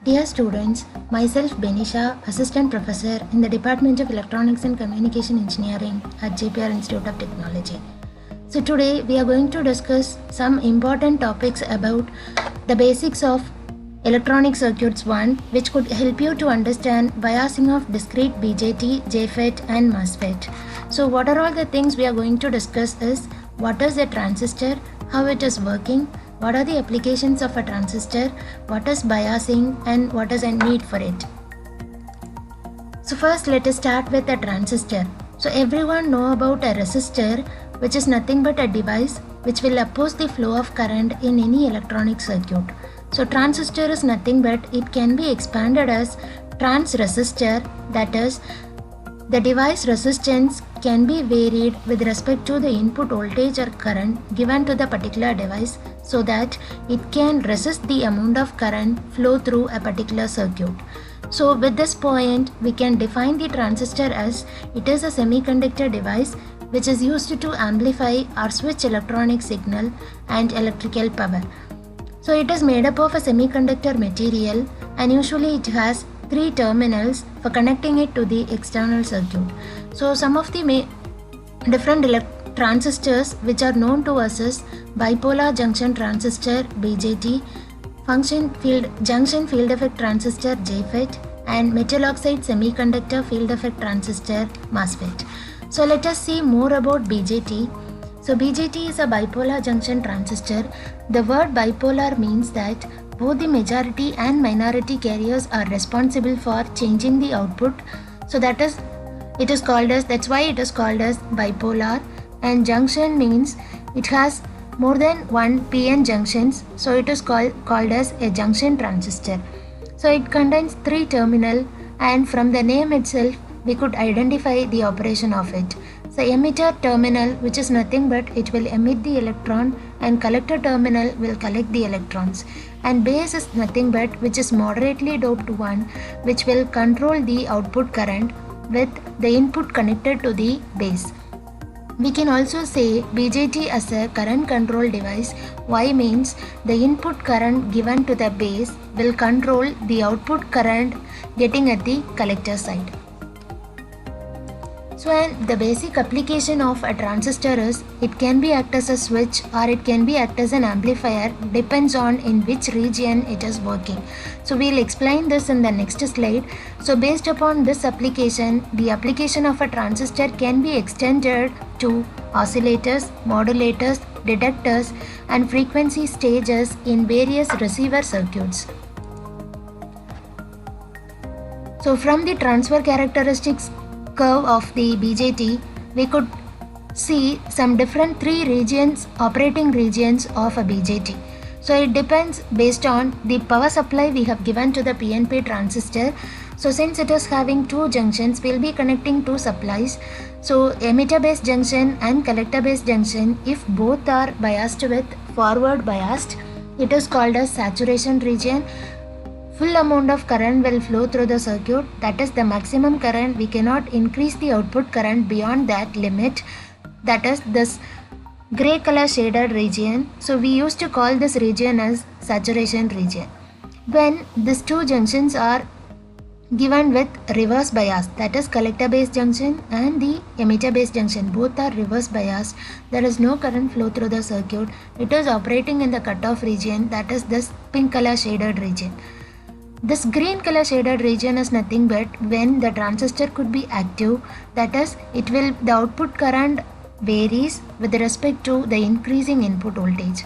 Dear students, myself Benisha, Assistant Professor in the Department of Electronics and Communication Engineering at JPR Institute of Technology. So today we are going to discuss some important topics about the basics of Electronic Circuits 1, which could help you to understand biasing of discrete BJT, JFET and MOSFET. So what are all the things we are going to discuss is what is a transistor, how it is working, what are the applications of a transistor, what is biasing and what is a need for it. So first let us start with a transistor. So everyone know about a resistor, which is nothing but a device which will oppose the flow of current in any electronic circuit. So transistor is nothing but it can be expanded as trans resistor, that is the device resistance can be varied with respect to the input voltage or current given to the particular device so that it can resist the amount of current flow through a particular circuit. So with this point, we can define the transistor as it is a semiconductor device which is used to amplify or switch electronic signal and electrical power. So it is made up of a semiconductor material and usually it has 3 terminals for connecting it to the external circuit. So some of the different transistors which are known to us is bipolar junction transistor BJT, junction field effect transistor JFET and metal oxide semiconductor field effect transistor MOSFET. So let us see more about BJT. So BJT is a bipolar junction transistor. The word bipolar means that both the majority and minority carriers are responsible for changing the output. So that's why it is called as bipolar. And junction means it has more than one PN junctions. So it is called as a junction transistor. So it contains 3 terminals and from the name itself we could identify the operation of it. So emitter terminal, which is nothing but it will emit the electron, and collector terminal will collect the electrons, and base is nothing but which is moderately doped one which will control the output current with the input connected to the base. We can also say BJT as a current control device. Why means the input current given to the base will control the output current getting at the collector side. So the basic application of a transistor is it can be act as a switch or it can be act as an amplifier, depends on in which region it is working. So we'll explain this in the next slide. So based upon this application, the application of a transistor can be extended to oscillators, modulators, detectors and frequency stages in various receiver circuits. So from the transfer characteristics curve of the BJT, we could see some different 3 regions, operating regions of a BJT. So it depends based on the power supply we have given to the PNP transistor. So since it is having 2 junctions, we'll be connecting 2 supplies. So emitter based junction and collector based junction, if both are biased with forward biased, it is called as saturation region. Full amount of current will flow through the circuit, that is the maximum current. We cannot increase the output current beyond that limit, that is this gray color shaded region. So we used to call this region as saturation region. When these 2 junctions are given with reverse bias, that is collector based junction and the emitter based junction, both are reverse biased, there is no current flow through the circuit. It is operating in the cutoff region, that is this pink color shaded region. This green color shaded region is nothing but when the transistor could be active, that is the output current varies with respect to the increasing input voltage.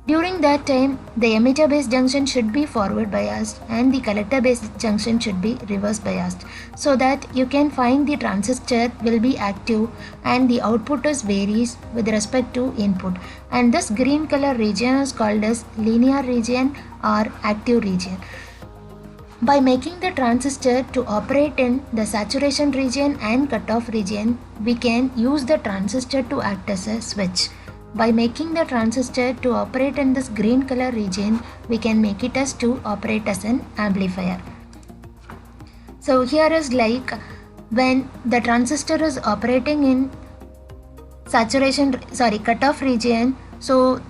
During that time, the emitter based junction should be forward biased and the collector based junction should be reverse biased, so that you can find the transistor will be active and the output is varies with respect to input. And this green color region is called as linear region or active region. By making the transistor to operate in the saturation region and cutoff region, we can use the transistor to act as a switch. By making the transistor to operate in this green color region, we can make it as to operate as an amplifier. So here is like when the transistor is operating in cutoff region, so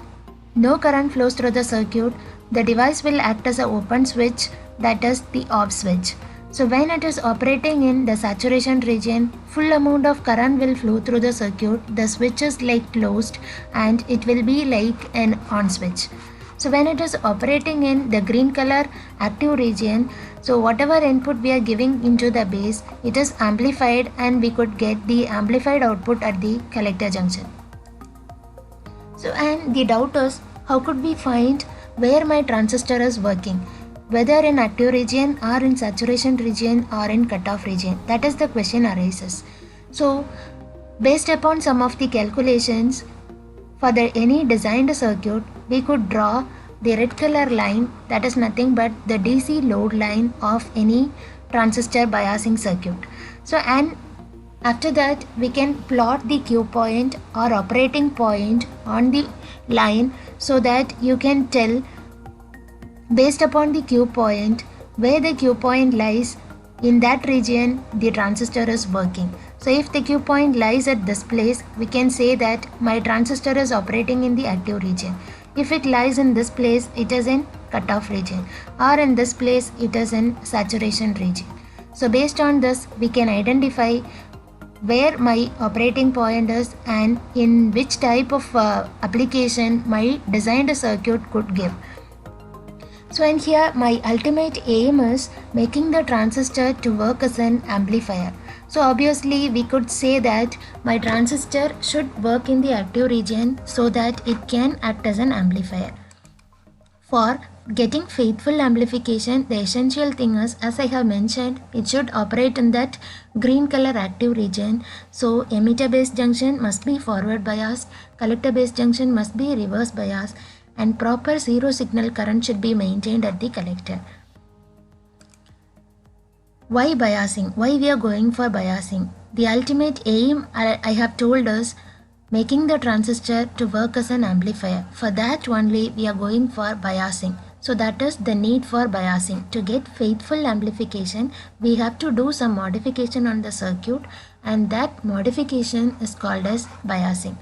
no current flows through the circuit. The device will act as an open switch that is the off switch. So when it is operating in the saturation region, full amount of current will flow through the circuit, the switch is like closed and it will be like an on switch. So when it is operating in the green color active region, so whatever input we are giving into the base, it is amplified and we could get the amplified output at the collector junction. So and the doubt is, how could we find where my transistor is working? Whether in active region or in saturation region or in cutoff region? That is the question arises. So based upon some of the calculations for any designed circuit, we could draw the red color line, that is nothing but the DC load line of any transistor biasing circuit. So and after that we can plot the Q point or operating point on the line so that you can tell based upon the Q point where the Q point lies, in that region the transistor is working. So if the Q point lies at this place, we can say that my transistor is operating in the active region. If it lies in this place, it is in cutoff region, or in this place it is in saturation region. So based on this we can identify where my operating point is and in which type of application my designed circuit could give. So and here my ultimate aim is making the transistor to work as an amplifier. So obviously we could say that my transistor should work in the active region so that it can act as an amplifier. For getting faithful amplification, the essential thing is, as I have mentioned, it should operate in that green color active region. So emitter based junction must be forward biased, collector based junction must be reverse biased, and proper zero signal current should be maintained at the collector. Why biasing? Why we are going for biasing? The ultimate aim I have told us making the transistor to work as an amplifier. For that only we are going for biasing. So that is the need for biasing. To get faithful amplification, we have to do some modification on the circuit, and that modification is called as biasing.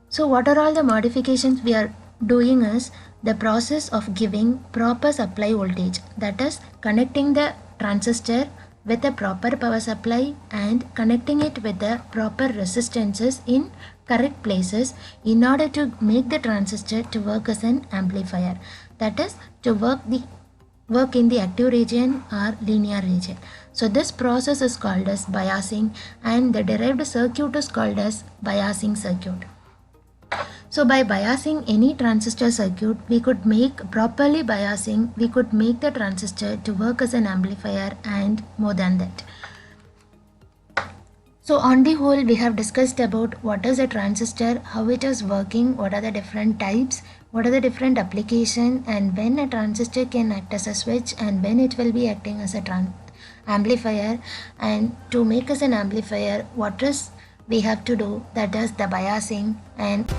So what are all the modifications we are doing is the process of giving proper supply voltage, that is connecting the transistor with a proper power supply and connecting it with the proper resistances in correct places in order to make the transistor to work as an amplifier, that is to work in the active region or linear region. So this process is called as biasing, and the derived circuit is called as biasing circuit. So by biasing any transistor circuit, we could make properly biasing, we could make the transistor to work as an amplifier and more than that. So on the whole, we have discussed about what is a transistor, how it is working, what are the different types, what are the different application, and when a transistor can act as a switch and when it will be acting as a amplifier. And to make us an amplifier, what is we have to do, that is the biasing. And